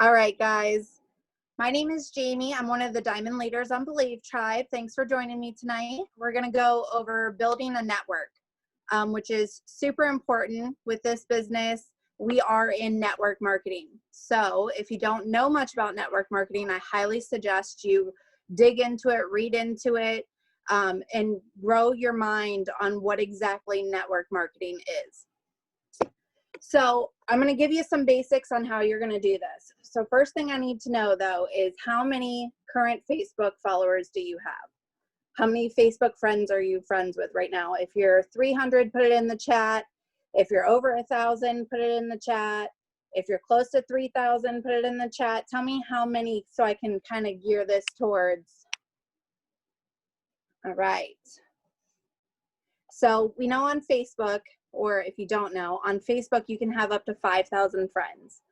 All right, guys. My name is Jamie. I'm one of the Diamond Leaders on Believe Tribe. Thanks for joining me tonight. We're going to go over building a network, which is super important with this business. We are in network marketing. So if you don't know much about network marketing, I highly suggest you dig into it, read into it, and grow your mind on what exactly network marketing is. So I'm going to give you some basics on how you're going to do this. So first thing I need to know, though, is how many current Facebook followers do you have? How many Facebook friends are you friends with right now? If you're 300, put it in the chat. If you're over 1,000, put it in the chat. If you're close to 3,000, put it in the chat. Tell me how many so I can kind of gear this towards. All right. So we know on Facebook, or if you don't know, on Facebook, you can have up to 5,000 friends.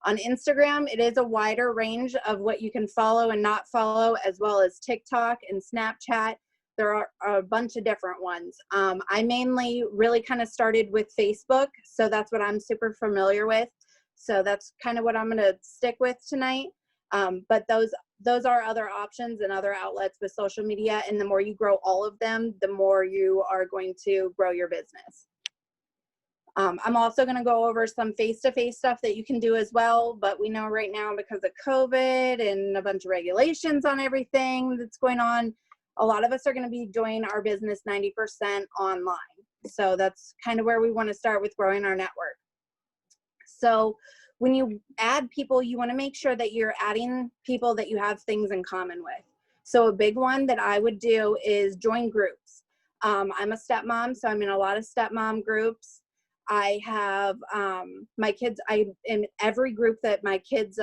On Instagram, it is a wider range of what you can follow and not follow, as well as TikTok and Snapchat. There are a bunch of different ones. I mainly really kind of started with Facebook, so that's what I'm super familiar with. So that's kind of what I'm going to stick with tonight. But those are other options and other outlets with social media, and the more you grow all of them, the more you are going to grow your business. I'm also going to go over some face-to-face stuff that you can do as well, but we know right now because of COVID and a bunch of regulations on everything that's going on, a lot of us are going to be doing our business 90% online. So that's kind of where we want to start with growing our network. So when you add people, you want to make sure that you're adding people that you have things in common with. So a big one that I would do is join groups. I'm a stepmom, so I'm in a lot of stepmom groups. I have my kids, I'm in every group that my kids'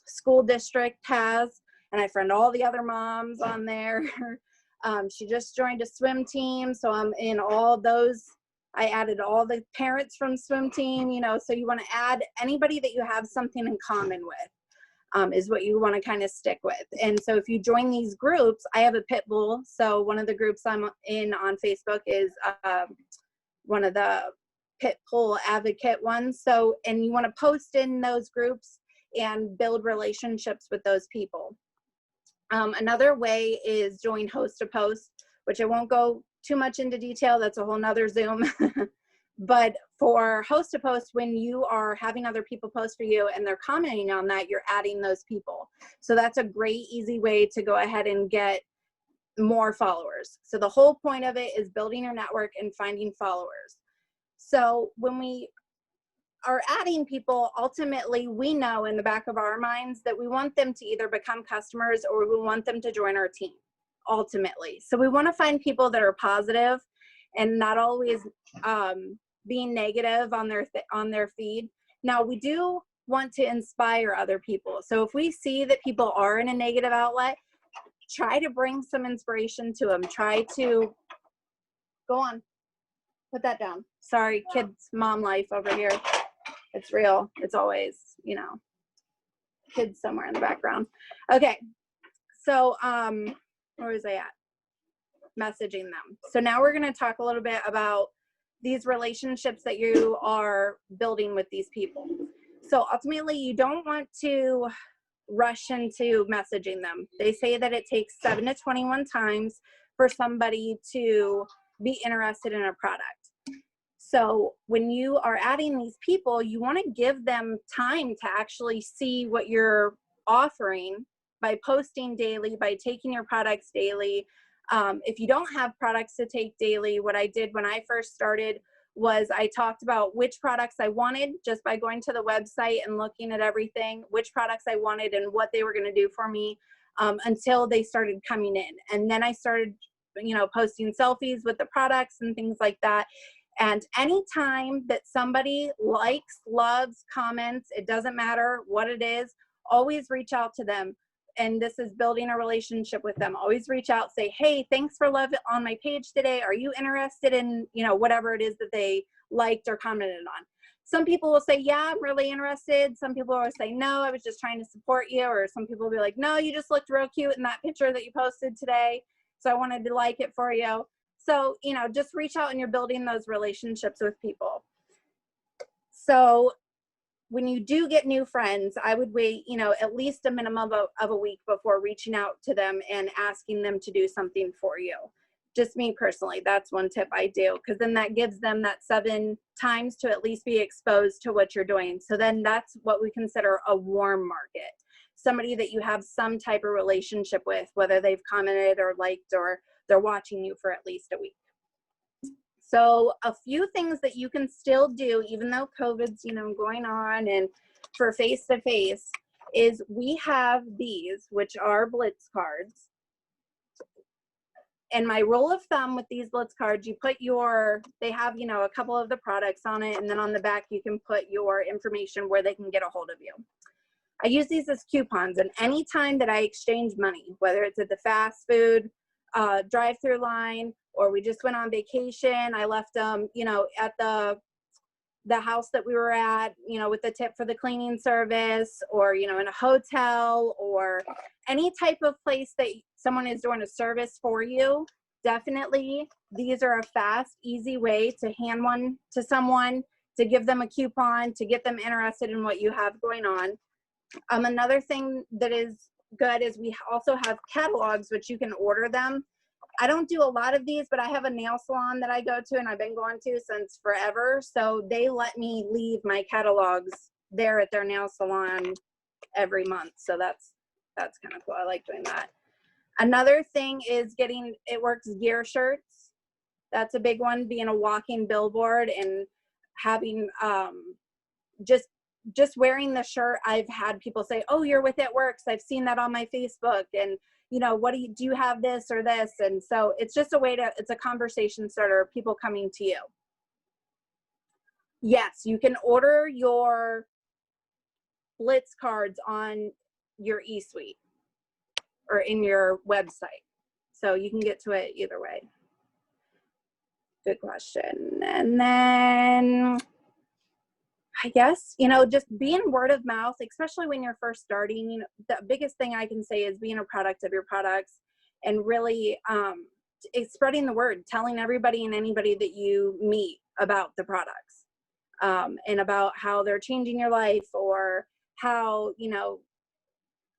school district has, and I friend all the other moms on there. She just joined a swim team, so I'm in all those. I added all the parents from swim team, you know, so you want to add anybody that you have something in common with. Is what you want to kind of stick with. And so if you join these groups, I have a pit bull. So one of the groups I'm in on Facebook is one of the pit bull advocate ones. So, and you want to post in those groups and build relationships with those people. Another way is join host to post, which I won't go too much into detail. That's a whole nother Zoom. But for host to post, when you are having other people post for you and they're commenting on that, you're adding those people. So that's a great, easy way to go ahead and get more followers. So the whole point of it is building your network and finding followers. So when we are adding people, ultimately, we know in the back of our minds that we want them to either become customers or we want them to join our team, ultimately. So we want to find people that are positive and not always being negative on their feed. Now, we do want to inspire other people. So if we see that people are in a negative outlet, try to bring some inspiration to them. Try to go on, put that down. Sorry, kids, mom life over here. It's real. It's always, you know, kids somewhere in the background. Okay, so where was I at? Messaging them. So now we're going to talk a little bit about these relationships that you are building with these people. So ultimately, you don't want to rush into messaging them. They say that it takes 7 to 21 times for somebody to be interested in a product. So when you are adding these people, you want to give them time to actually see what you're offering by posting daily, by taking your products daily. If you don't have products to take daily, what I did when I first started was I talked about which products I wanted just by going to the website and looking at everything, which products I wanted and what they were going to do for me until they started coming in. And then I started, you know, posting selfies with the products and things like that. And anytime that somebody likes, loves, comments, it doesn't matter what it is, always reach out to them. And this is building a relationship with them. Always reach out, say, hey, thanks for love on my page today. Are you interested in, you know, whatever it is that they liked or commented on? Some people will say, yeah, I'm really interested. Some people will say, no, I was just trying to support you. Or some people will be like, no, you just looked real cute in that picture that you posted today, so I wanted to like it for you. So, you know, just reach out and you're building those relationships with people. So when you do get new friends, I would wait, you know, at least a minimum of a week before reaching out to them and asking them to do something for you. Just me personally, that's one tip I do, because then that gives them that 7 times to at least be exposed to what you're doing. So then that's what we consider a warm market. Somebody that you have some type of relationship with, whether they've commented or liked or they're watching you for at least a week. So a few things that you can still do, even though COVID's, you know, going on, and for face-to-face, is we have these, which are Blitz cards. And my rule of thumb with these Blitz cards, you put they have, you know, a couple of the products on it, and then on the back you can put your information where they can get a hold of you. I use these as coupons, and any time that I exchange money, whether it's at the fast food drive-through line, or we just went on vacation, I left them, you know, at the house that we were at, you know, with the tip for the cleaning service, or, you know, in a hotel, or any type of place that someone is doing a service for you. Definitely, these are a fast, easy way to hand one to someone, to give them a coupon, to get them interested in what you have going on. Another thing that is good is we also have catalogs, which you can order them. I don't do a lot of these, but I have a nail salon that I go to, and I've been going to since forever. So they let me leave my catalogs there at their nail salon every month. So that's kind of cool. I like doing that. Another thing is it works gear shirts. That's a big one, being a walking billboard and having just wearing the shirt. I've had people say, oh, you're with It Works. I've seen that on my Facebook. And, you know, do you have this or this? And so it's just it's a conversation starter, people coming to you. Yes, you can order your Blitz cards on your eSuite or in your website. So you can get to it either way. Good question. And then I guess, you know, just being word of mouth, especially when you're first starting, you know, the biggest thing I can say is being a product of your products, and really spreading the word, telling everybody and anybody that you meet about the products, and about how they're changing your life, or how, you know,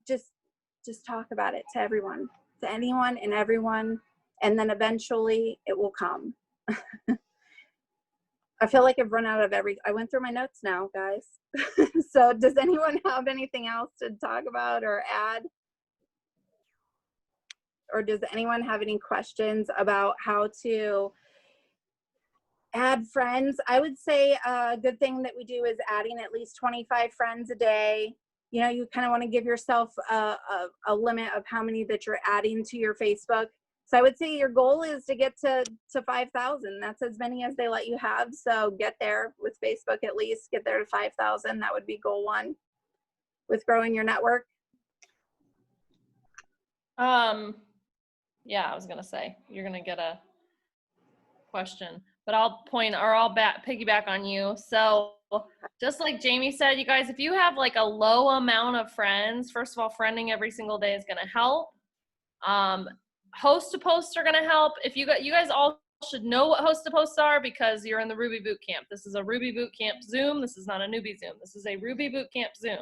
just talk about it to everyone, to anyone and everyone, and then eventually it will come. I feel like I've run out of I went through my notes now, guys. So does anyone have anything else to talk about or add? Or does anyone have any questions about how to add friends? I would say a good thing that we do is adding at least 25 friends a day. You know, you kind of want to give yourself a limit of how many that you're adding to your Facebook. So I would say your goal is to get to 5,000. That's as many as they let you have. So get there with Facebook, at least get there to 5,000. That would be goal 1 with growing your network. Yeah, I was going to say, you're going to get a question, but I'll piggyback on you. So just like Jamie said, you guys, if you have like a low amount of friends, first of all, friending every single day is going to help. Host to posts are going to help. If you guys all should know what host to posts are, because you're in the Ruby Bootcamp. This is a Ruby Bootcamp Zoom. This is not a newbie Zoom. This is a Ruby Bootcamp Zoom.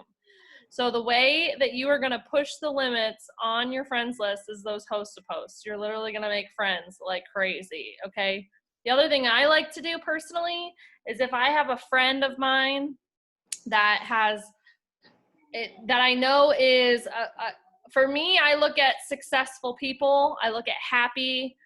So the way that you are going to push the limits on your friends list is those host to posts. You're literally going to make friends like crazy. Okay. The other thing I like to do personally is, if I have a friend of mine that I know is for me, I look at successful people. I look at happy,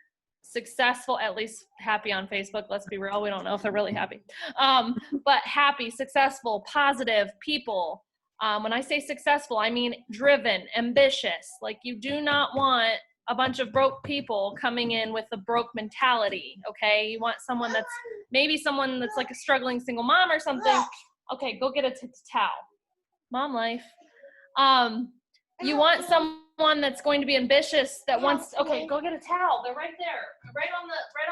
successful, at least happy on Facebook. Let's be real. We don't know if they're really happy. But happy, successful, positive people. When I say successful, I mean driven, ambitious. Like, you do not want a bunch of broke people coming in with a broke mentality. Okay. You want someone that's like a struggling single mom or something. Okay. Go get a towel. Mom life. You want someone that's going to be ambitious, that wants, okay, go get a towel. They're right there, right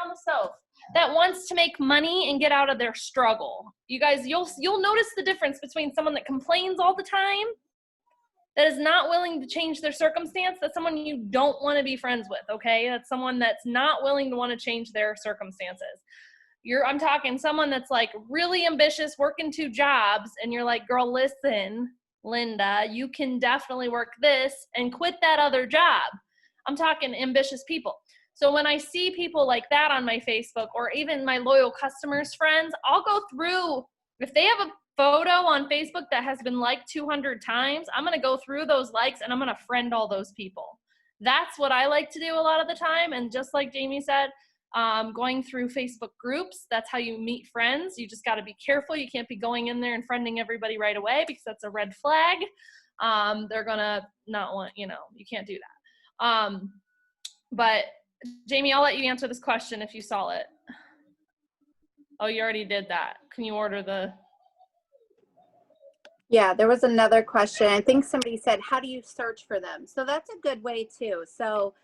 on the stove. That wants to make money and get out of their struggle. You guys, you'll notice the difference between someone that complains all the time, that is not willing to change their circumstance. That's someone you don't want to be friends with, okay? That's someone that's not willing to want to change their circumstances. I'm talking someone that's like really ambitious, working 2 jobs, and you're like, girl, listen, Linda, you can definitely work this and quit that other job. I'm talking ambitious people. So when I see people like that on my Facebook, or even my loyal customers, friends, I'll go through, if they have a photo on Facebook that has been liked 200 times, I'm going to go through those likes and I'm going to friend all those people. That's what I like to do a lot of the time. And just like Jamie said, going through Facebook groups, that's how you meet friends. You just got to be careful. You can't be going in there and friending everybody right away, because that's a red flag. They're going to not want, you can't do that. But Jamie, I'll let you answer this question if you saw it. Oh, you already did that. Can you order the... Yeah, there was another question. I think somebody said, how do you search for them? So that's a good way too. So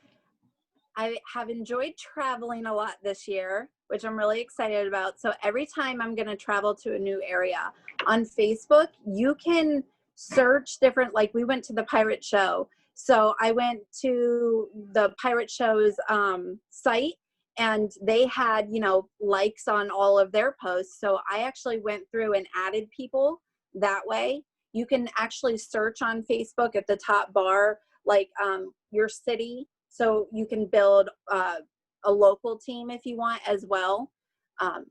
I have enjoyed traveling a lot this year, which I'm really excited about. So every time I'm going to travel to a new area on Facebook, you can search different, like we went to the pirate show. So I went to the pirate show's site, and they had, likes on all of their posts. So I actually went through and added people that way. You can actually search on Facebook at the top bar, like your city. So you can build a local team if you want as well.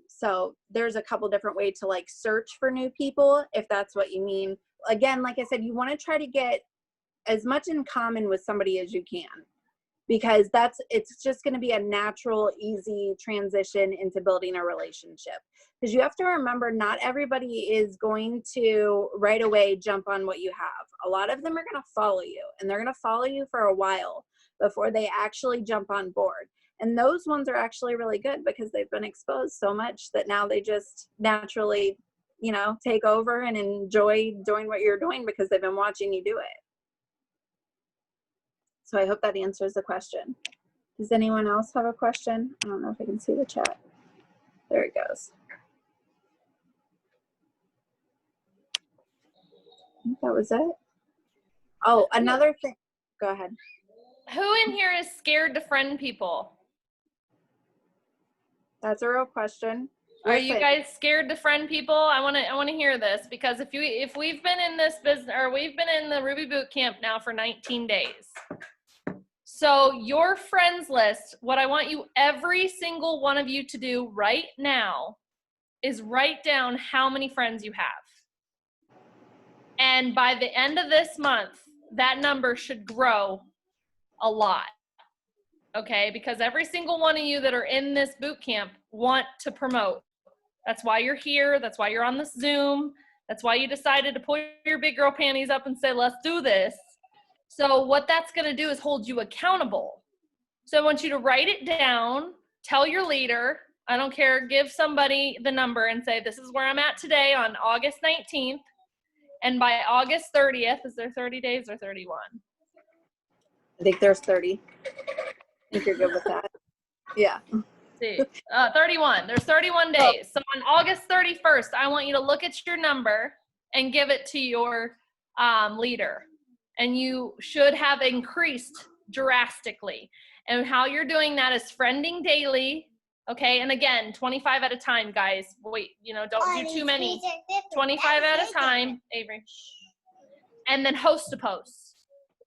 So there's a couple different ways to like search for new people, if that's what you mean. Again, like I said, you want to try to get as much in common with somebody as you can, because it's just going to be a natural, easy transition into building a relationship. Because you have to remember, not everybody is going to right away jump on what you have. A lot of them are going to follow you, and they're going to follow you for a while before they actually jump on board. And those ones are actually really good, because they've been exposed so much that now they just naturally, take over and enjoy doing what you're doing because they've been watching you do it. So I hope that answers the question. Does anyone else have a question? I don't know if I can see the chat. There it goes. I think that was it. Oh, another thing. Go ahead. Who in here is scared to friend people? That's a real question. Are you guys scared to friend people? I want to hear this, because if we've been in this business, or we've been in the Ruby Bootcamp now for 19 days. So your friends list, what I want you, every single one of you, to do right now is write down how many friends you have. And by the end of this month, that number should grow a lot. Okay? Because every single one of you that are in this boot camp want to promote. That's why you're here. That's why you're on this Zoom. That's why you decided to pull your big girl panties up and say, let's do this. So what that's going to do is hold you accountable. So I want you to write it down, tell your leader, I don't care, give somebody the number and say, this is where I'm at today on August 19th. And by August 30th, is there 30 days or 31? I think there's 30. I think you're good with that. Yeah. See, 31. There's 31 days. So on August 31st, I want you to look at your number and give it to your leader. And you should have increased drastically. And how you're doing that is friending daily. Okay. And again, 25 at a time, guys. Wait, don't do too many. 25 at a time, Avery. And then host to post.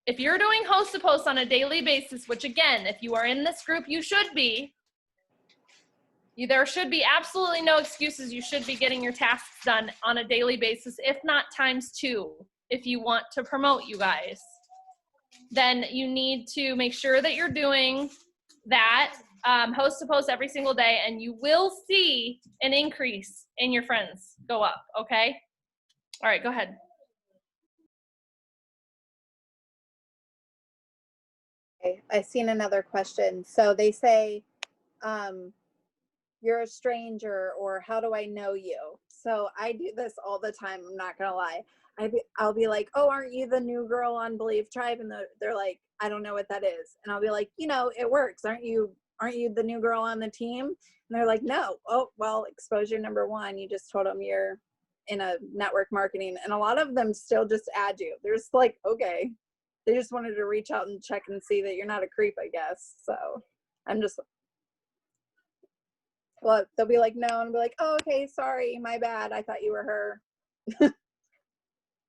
If you're doing host to post on a daily basis, which again, if you are in this group, you should be. There should be absolutely no excuses. You should be getting your tasks done on a daily basis, if not times 2, if you want to promote, you guys. Then you need to make sure that you're doing that, host to post every single day, and you will see an increase in your friends go up, okay? All right, go ahead. Okay, I've seen another question. So they say, you're a stranger, or how do I know you? So I do this all the time. I'm not gonna lie. I'll be like, oh, aren't you the new girl on Believe Tribe? And they're like, I don't know what that is. And I'll be like, it works. Aren't you the new girl on the team? And they're like, no. Oh, well, exposure number 1. You just told them you're in a network marketing. And a lot of them still just add you. They're just like, okay. They just wanted to reach out and check and see that you're not a creep, I guess. So I'm just, Well, they'll be like, no, and be like, oh, okay, sorry, my bad. I thought you were her.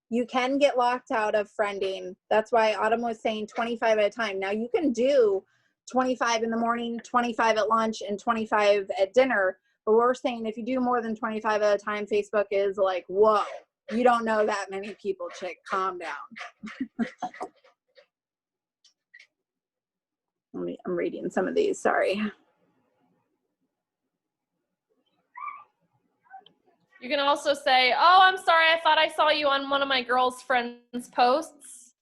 You can get locked out of friending. That's why Autumn was saying 25 at a time. Now you can do 25 in the morning, 25 at lunch, and 25 at dinner. But we're saying if you do more than 25 at a time, Facebook is like, whoa, you don't know that many people, chick. Calm down. I'm reading some of these, sorry. You can also say, oh, I'm sorry, I thought I saw you on one of my girls' friends' posts.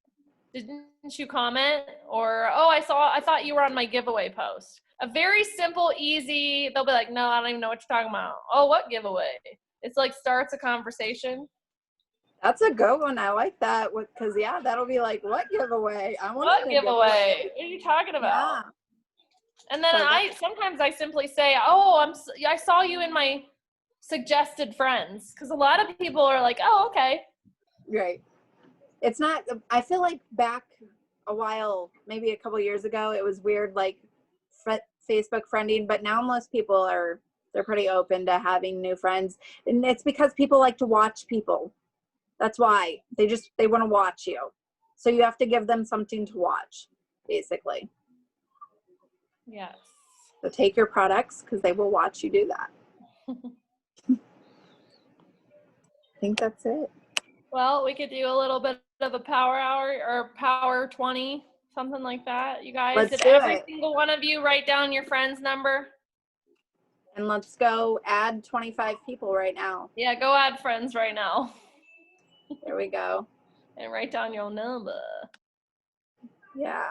Didn't you comment? Or, oh, I thought you were on my giveaway post. A very simple, easy, they'll be like, no, I don't even know what you're talking about. Oh, what giveaway? It's like starts a conversation. That's a good one. I like that because, yeah, that'll be like, what giveaway? I want What giveaway? What are you talking about? Yeah. And then sometimes I simply say, oh, I saw you in my suggested friends. Because a lot of people are like, oh, okay. Right. It's not, I feel like back a while, maybe a couple years ago, it was weird, like Facebook friending, but now most people they're pretty open to having new friends. And it's because people like to watch people. That's why they want to watch you. So you have to give them something to watch, basically. Yes. So take your products because they will watch you do that. I think that's it. Well, we could do a little bit of a power hour or power 20, something like that. You guys, did every single one of you write down your friend's number? And let's go add 25 people right now. Yeah, go add friends right now. There we go. And write down your number. Yeah.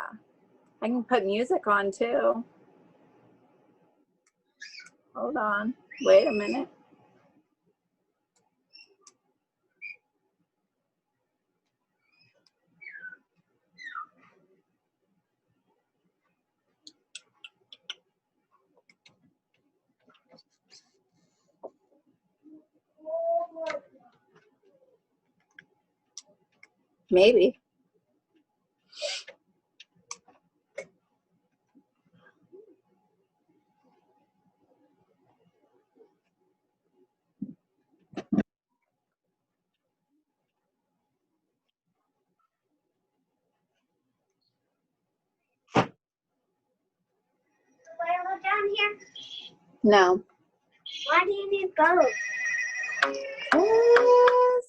I can put music on too. Hold on. Wait a minute. Maybe. Down here? No. Why do you need both? Yes.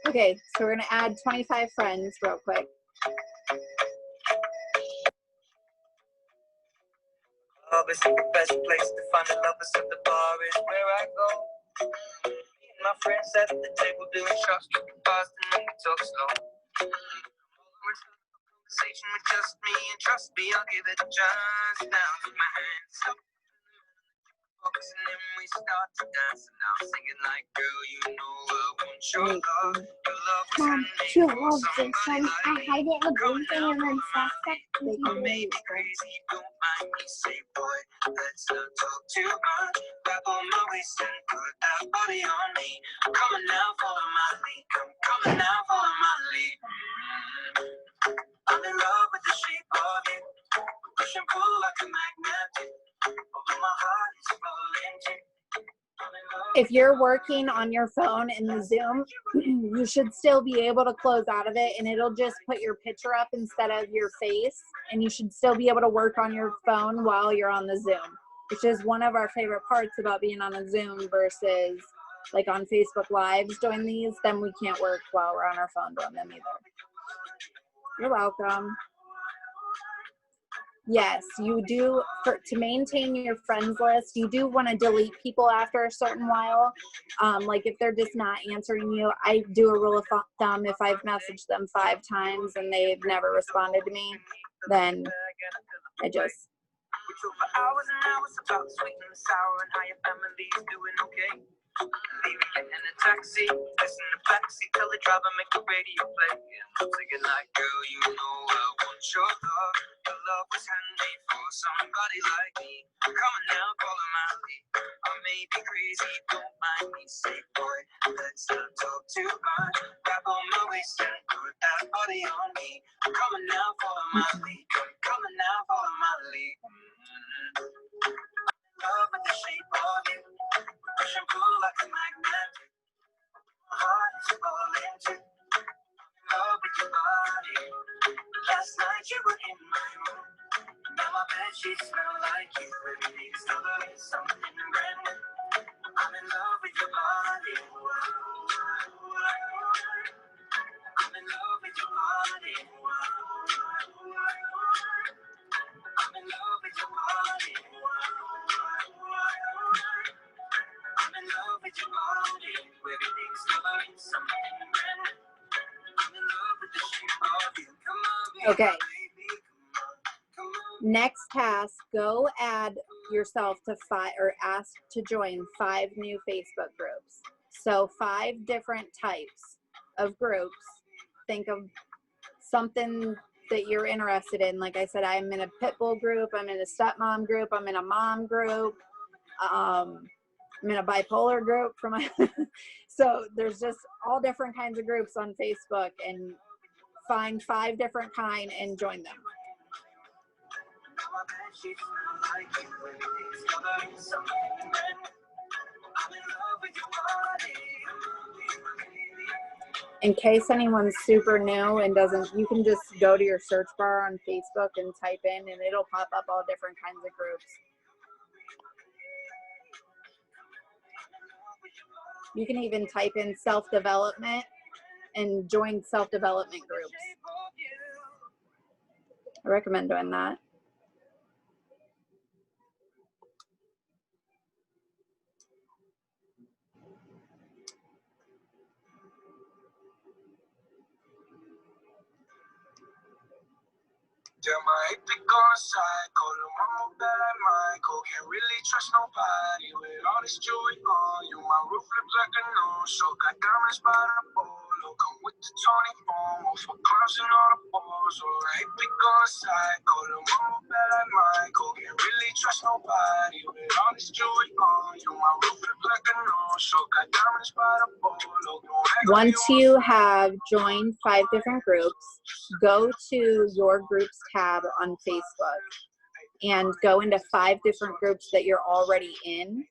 Okay, so we're going to add 25 friends real quick. Love is the best place to find the lovers, and the bar is where I go. Me and my friends at the table doing shots, drinking fast, and then we talk slow. Conversation with just me, and trust me, I'll give it a chance. Now with my hands up, and then we start to dance, and I'm singing like, girl, you know I want your love. Your love was handmade for somebody like me. I hide it in the blue thing and then stuff that I may be crazy, don't mind me, say boy, let's not talk too much. Grab on my waist and put that body on me. I'm coming now, follow my lead. I'm coming now, follow my lead. I'm in love with the shape of you. Push and pull like a magnet. Although my heart is falling too. If you're working on your phone in the Zoom, you should still be able to close out of it, and it'll just put your picture up instead of your face, and you should still be able to work on your phone while you're on the Zoom, which is one of our favorite parts about being on a Zoom versus like on Facebook Lives doing these. Then we can't work while we're on our phone doing them either. You're welcome. Yes, you do. To maintain your friends list, you do want to delete people after a certain while. Like if they're just not answering you, I do a rule of thumb. If I've messaged them 5 times and they've never responded to me, then I just. We talk for hours and hours about the sweet and the sour and how your family's doing okay. Leaving, getting in a taxi, listen to backseat, tell the driver make the radio play. I'm thinking like, girl, you know I want your love. Your love was handmade for somebody like me. I'm coming now, follow my lead. I may be crazy, don't mind me, say boy, let's not talk too much. Grab on my waist and put that body on me. I'm coming now, follow my lead. I'm coming now, follow my lead. love with the shape of you. Push and pull like a magnet. My heart is falling too. Love with your body. Last night you were in my room. Now my bed sheets smell like you. Everything's covered in something brand new. I'm in love with your body. I'm in love with your body. I'm in love with your body. I'm in love with your body. Everything's covered in something brand new. I'm in love with the shape of you. Come on, baby. Okay. Come on. Next task, go add yourself to 5 or ask to join 5 new Facebook groups. So 5 different types of groups. Think of something that you're interested in. Like I said, I'm in a pit bull group, I'm in a stepmom group, I'm in a mom group, I'm in a bipolar group for my so there's just all different kinds of groups on Facebook, and find 5 different kind and join them. In case anyone's super new and doesn't, you can just go to your search bar on Facebook and type in, and it'll pop up all different kinds of groups. You can even type in self-development and join self-development groups. I recommend doing that. Damn, I hate to go psycho. The mama bad like Michael. Can't really trust nobody with all this jewelry on you. My roof looks like a no-show. Got diamonds by the bolo. Come with the Tony Fomo for clowns and all the balls. Oh, I hate to go psycho. The mama bad like Michael. Can't really trust nobody with all this jewelry on you. My roof looks like a no-show. Got diamonds by the bolo. Once you have joined 5 different groups, go to your groups tab on Facebook and go into 5 different groups that you're already in.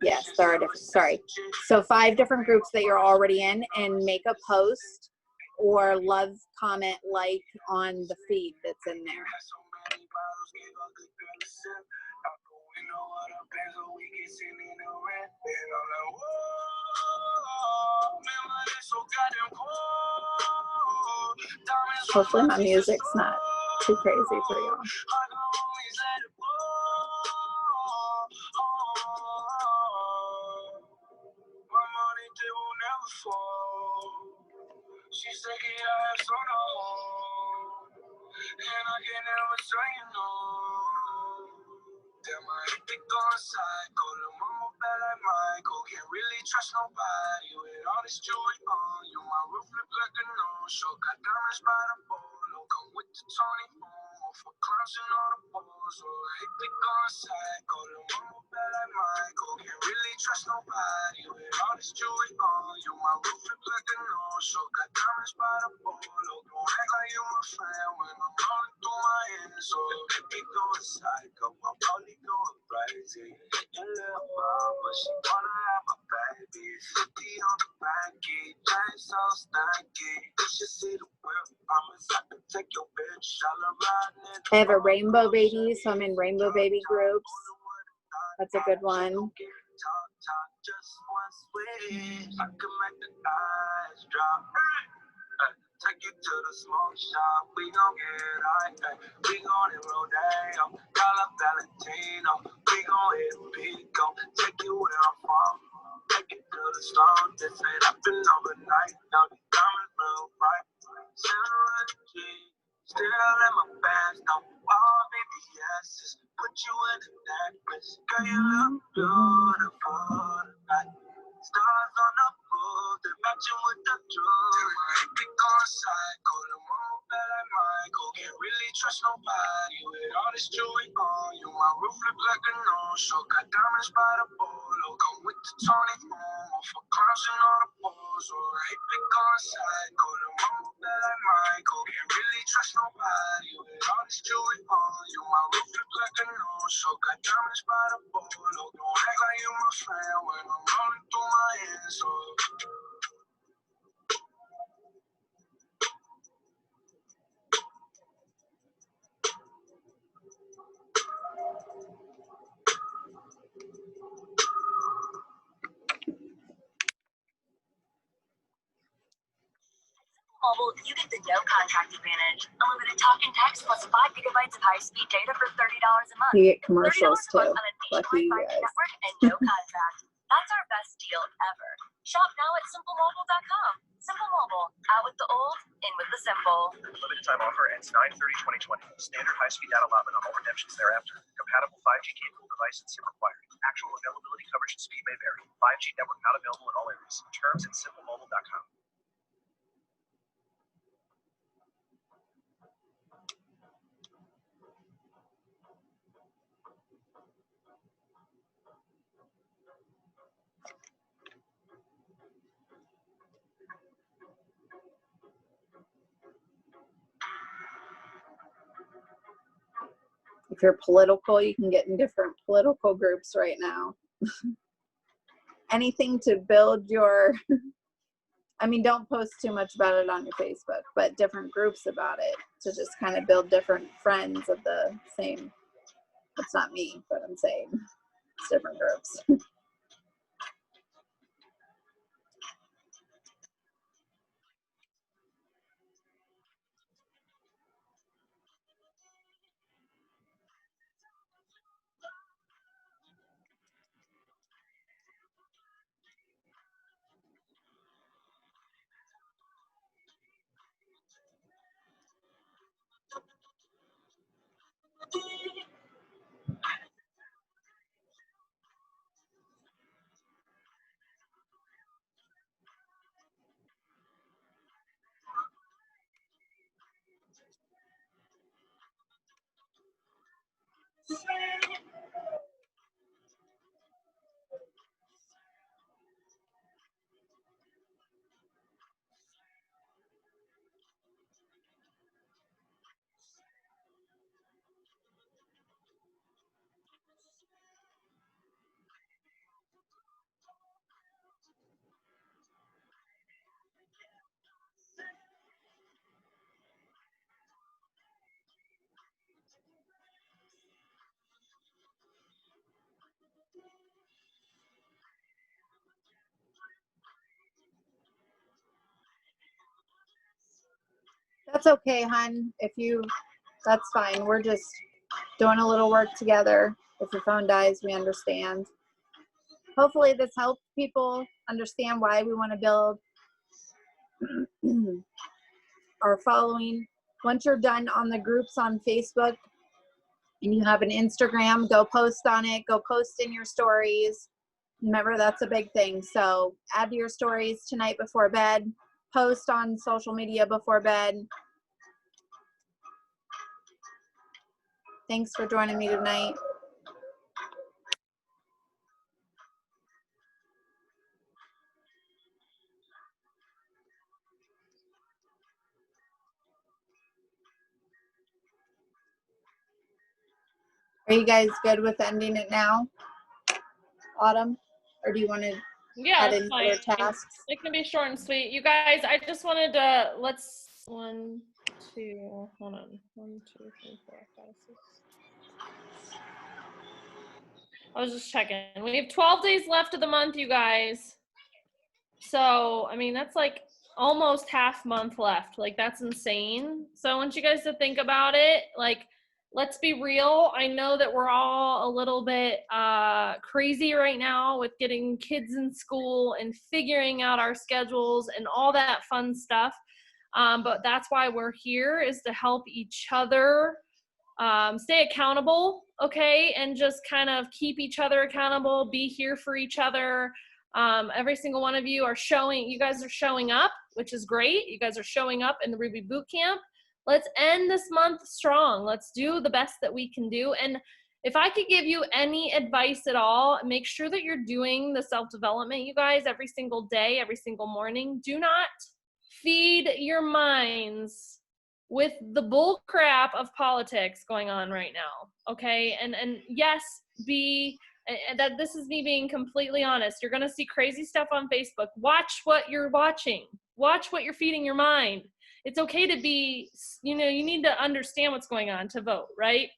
Yes, there are different, sorry. So 5 different groups that you're already in, and make a post or love, comment, like on the feed that's in there. Hopefully my music's not too crazy for y'all. She's taking your ass on the home, and I can never say no. Damn, I hate to go psycho. The mama bad like Michael. Can't really trust nobody with all this jewelry on you. My roof look like a no-show. Got diamonds by the bolo. Come with the Tony Fomo for clowns and all the balls. Oh, I hate to go psycho. The mama bad like Michael. Can't really trust nobody with all this jewelry on you. My roof look like a no-show. Got diamonds by the bolo. Don't act like you my friend when I'm rolling through my hands. So if we go psycho, I'm probably going crazy. Your little mom, but she wanna have a baby. 50 on the backy, chain so stanky. You should see the whip. Promise I can take your bitch. I'll ride in. I have a rainbow baby, so I'm in rainbow baby groups. That's a good one. Just one switch, I can make the eyes drop. Take you to the smoke shop, we gon' get high. We gon' hit Rodeo, Cala Valentino. We gon' hit Pico, take you where I'm from. Take it to the stone, this ain't happen overnight. Now the diamonds real bright. Silver G, still in my pants, no all BBS's. Put you in the necklace, girl, you look beautiful tonight. Stars on the roof, they're matching with the jewelry. We gon' psycho, the mama bad like Michael. Can't really trust nobody with all this jewelry on you. My roof look like a no-show, got diamonds by the bolo. Come with the Tony Moon for clowns and all the balls. Or a hippie gone psycho. The mama bad like Michael. Can't really trust nobody with all this jewelry on you. My roof look like a no-show. Got diamonds by the bolo. Don't act like you my friend when I'm rolling through my hands. So Mobile, you get the no contract advantage. Unlimited talk and text plus 5 gigabytes of high-speed data for $30 a month. You get commercials $30 a too. month on a Lucky nationwide you 5G guys. network and no contract. That's our best deal ever. Shop now at simplemobile.com. Simple Mobile, out with the old, in with the simple. Limited time offer ends 9/30/2020. Standard high-speed data allotment on all redemptions thereafter. Compatible 5G capable device and SIM required. Actual availability, coverage, and speed may vary. 5G network not available in all areas. Terms at simplemobile.com. If you're political, you can get in different political groups right now. Anything to build your, I mean, don't post too much about it on your Facebook, but different groups about it to just kind of build different friends of the same. It's not me, but I'm saying it's different groups. That's okay, hon. That's fine. We're just doing a little work together. If your phone dies, we understand. Hopefully this helps people understand why we want to build our following. Once you're done on the groups on Facebook and you have an Instagram, go post on it. Go post in your stories. Remember, that's a big thing. So add to your stories tonight before bed. Post on social media before bed. Thanks for joining me tonight. Are you guys good with ending it now, Autumn? Or do you want to add that's any fine. other tasks? It can be short and sweet. You guys, I just wanted to, hold on. 1, 2, 3, 4, 5, 6. I was just checking. We have 12 days left of the month, you guys. So, I mean, that's like almost half month left. Like, that's insane. So I want you guys to think about it. Like, let's be real. I know that we're all a little bit crazy right now with getting kids in school and figuring out our schedules and all that fun stuff. But that's why we're here, is to help each other stay accountable, okay? And just kind of keep each other accountable, be here for each other. Every single one of you you guys are showing up, which is great. You guys are showing up in the Ruby Bootcamp. Let's end this month strong. Let's do the best that we can do. And if I could give you any advice at all, make sure that you're doing the self-development, you guys, every single day, every single morning. Do not feed your minds with the bull crap of politics going on right now, okay? And yes, that this is me being completely honest. You're gonna see crazy stuff on Facebook. Watch what you're watching. Watch what you're feeding your mind. It's okay to be, you need to understand what's going on to vote, right?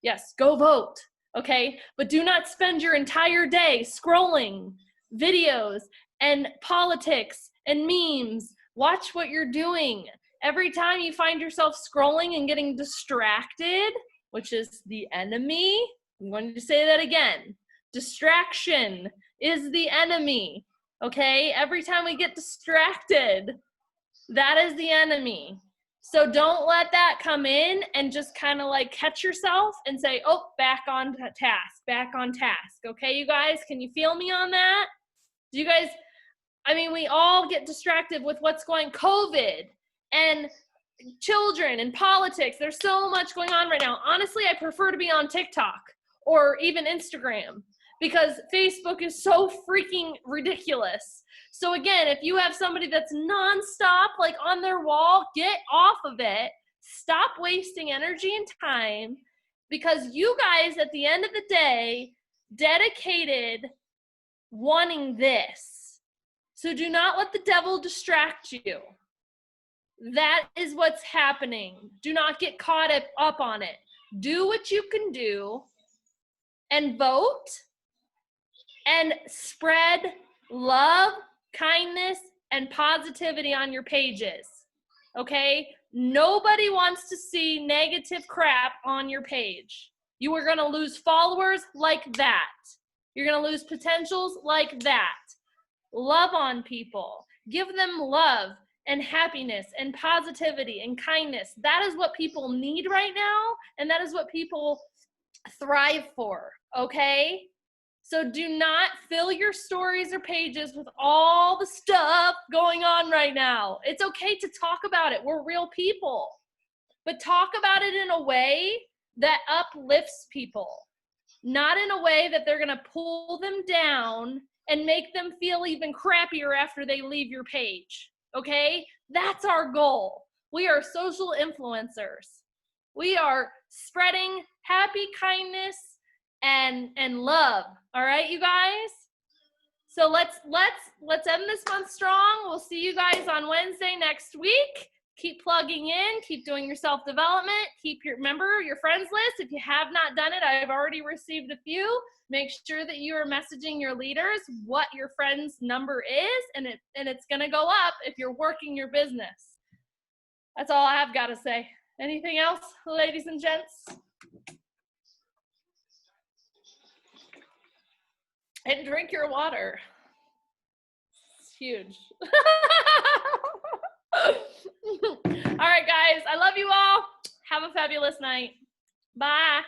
Yes, go vote, okay? But do not spend your entire day scrolling videos and politics and memes. Watch what you're doing. Every time you find yourself scrolling and getting distracted, which is the enemy, I'm going to say that again. Distraction is the enemy, okay? Every time we get distracted, that is the enemy. So don't let that come in and just kind of like catch yourself and say, oh, back on task, okay, you guys? Can you feel me on that? Do you guys, we all get distracted with what's going, COVID and children and politics. There's so much going on right now. Honestly, I prefer to be on TikTok or even Instagram because Facebook is so freaking ridiculous. So again, if you have somebody that's nonstop, like on their wall, get off of it. Stop wasting energy and time because you guys, at the end of the day, dedicated wanting this. So do not let the devil distract you. That is what's happening. Do not get caught up on it. Do what you can do and vote and spread love, kindness, and positivity on your pages, okay? Nobody wants to see negative crap on your page. You are gonna lose followers like that. You're gonna lose potentials like that. Love on people. Give them love and happiness and positivity and kindness. That is what people need right now, and that is what people thrive for, okay? So do not fill your stories or pages with all the stuff going on right now. It's okay to talk about it. We're real people. But talk about it in a way that uplifts people, not in a way that they're going to pull them down and make them feel even crappier after they leave your page, okay? That's our goal. We are social influencers. We are spreading happy kindness and love. All right, you guys? So let's end this month strong. We'll see you guys on Wednesday next week. Keep plugging in, keep doing your self-development, remember your friends list. If you have not done it, I've already received a few. Make sure that you are messaging your leaders what your friend's number is, and it's gonna go up if you're working your business. That's all I have got to say. Anything else, ladies and gents? And drink your water. It's huge. All right, guys. I love you all. Have a fabulous night. Bye.